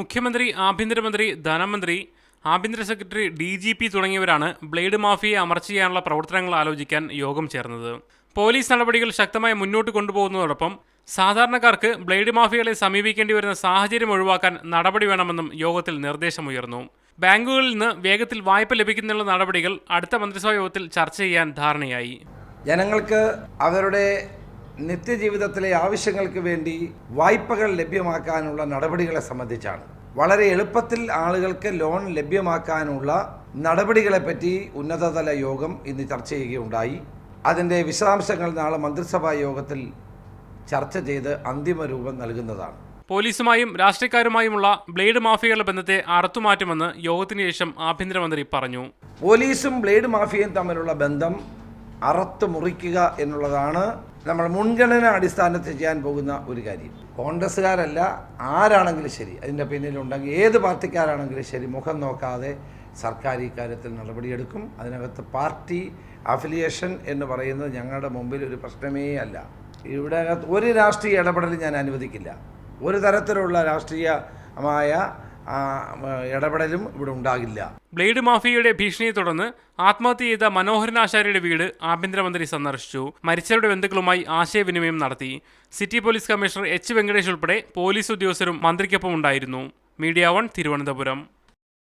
മുഖ്യമന്ത്രി, ആഭ്യന്തരമന്ത്രി, ധനമന്ത്രി, ആഭ്യന്തര സെക്രട്ടറി, DGP തുടങ്ങിയവരാണ് ബ്ലേഡ് മാഫിയയെ അമർച്ച ചെയ്യാനുള്ള പ്രവർത്തനങ്ങൾ ആലോചിക്കാൻ യോഗം ചേർന്നത്. പോലീസ് നടപടികൾ ശക്തമായി മുന്നോട്ട് കൊണ്ടുപോകുന്നതോടൊപ്പം സാധാരണക്കാർക്ക് ബ്ലേഡ് മാഫിയകളെ സമീപിക്കേണ്ടി വരുന്ന സാഹചര്യം ഒഴിവാക്കാൻ നടപടി വേണമെന്നും യോഗത്തിൽ നിർദ്ദേശമുയർന്നു. ബാങ്കുകളിൽ നിന്ന് വേഗത്തിൽ വായ്പ ലഭിക്കുന്നതിനുള്ള നടപടികൾ അടുത്ത മന്ത്രിസഭാ യോഗത്തിൽ ചർച്ച ചെയ്യാൻ ധാരണയായി. ജനങ്ങൾക്ക് അവരുടെ നിത്യജീവിതത്തിലെ ആവശ്യങ്ങൾക്ക് വേണ്ടി വായ്പകൾ ലഭ്യമാക്കാനുള്ള നടപടികളെ സംബന്ധിച്ചാണ്. വളരെ എളുപ്പത്തിൽ ആളുകൾക്ക് ലോൺ ലഭ്യമാക്കാനുള്ള നടപടികളെപ്പറ്റി ഉന്നതതല യോഗം ഇന്ന് ചർച്ച ചെയ്യുകയുണ്ടായി. അതിൻ്റെ വിശദാംശങ്ങൾ നാളെ മന്ത്രിസഭാ യോഗത്തിൽ ചർച്ച ചെയ്ത് അന്തിമ രൂപം നൽകുന്നതാണ്. പോലീസുമായും രാഷ്ട്രീയക്കാരുമായുമുള്ള ബ്ലേഡ് മാഫിയകളുടെ ബന്ധത്തെ അറുത്തുമാറ്റുമെന്ന് യോഗത്തിന് ശേഷം ആഭ്യന്തരമന്ത്രി പറഞ്ഞു. പോലീസും ബ്ലേഡ് മാഫിയയും തമ്മിലുള്ള ബന്ധം അറുത്തു മുറിക്കുക എന്നുള്ളതാണ് നമ്മൾ മുൻഗണന അടിസ്ഥാനത്തിൽ ചെയ്യാൻ പോകുന്ന ഒരു കാര്യം. കോൺഗ്രസ്സുകാരല്ല, ആരാണെങ്കിലും ശരി, അതിൻ്റെ പിന്നിലുണ്ടെങ്കിൽ ഏത് പാർട്ടിക്കാരാണെങ്കിലും ശരി, മുഖം നോക്കാതെ സർക്കാർ ഇക്കാര്യത്തിൽ നടപടിയെടുക്കും. അതിനകത്ത് പാർട്ടി അഫിലിയേഷൻ എന്ന് പറയുന്നത് ഞങ്ങളുടെ മുമ്പിൽ ഒരു പ്രശ്നമേ അല്ല. ഇവിടെ ഒരു രാഷ്ട്രീയ ഇടപെടലും ഞാൻ അനുവദിക്കില്ല. ഒരു തരത്തിലുള്ള രാഷ്ട്രീയമായ ഇടപെടലും ഇവിടെ ഉണ്ടാകില്ല. ബ്ലേഡ് മാഫിയയുടെ ഭീഷണിയെ തുടർന്ന് ആത്മഹത്യ ചെയ്ത മനോഹരനാശാരിയുടെ വീട് ആഭ്യന്തരമന്ത്രി സന്ദർശിച്ചു. മരിച്ചവരുടെ ബന്ധുക്കളുമായി ആശയവിനിമയം നടത്തി. City police commissioner H. Venkatesh ഉൾപ്പെടെ പോലീസ് ഉദ്യോഗസ്ഥരും മന്ത്രിക്കൊപ്പം ഉണ്ടായിരുന്നു. മീഡിയ 1 തിരുവനന്തപുരം.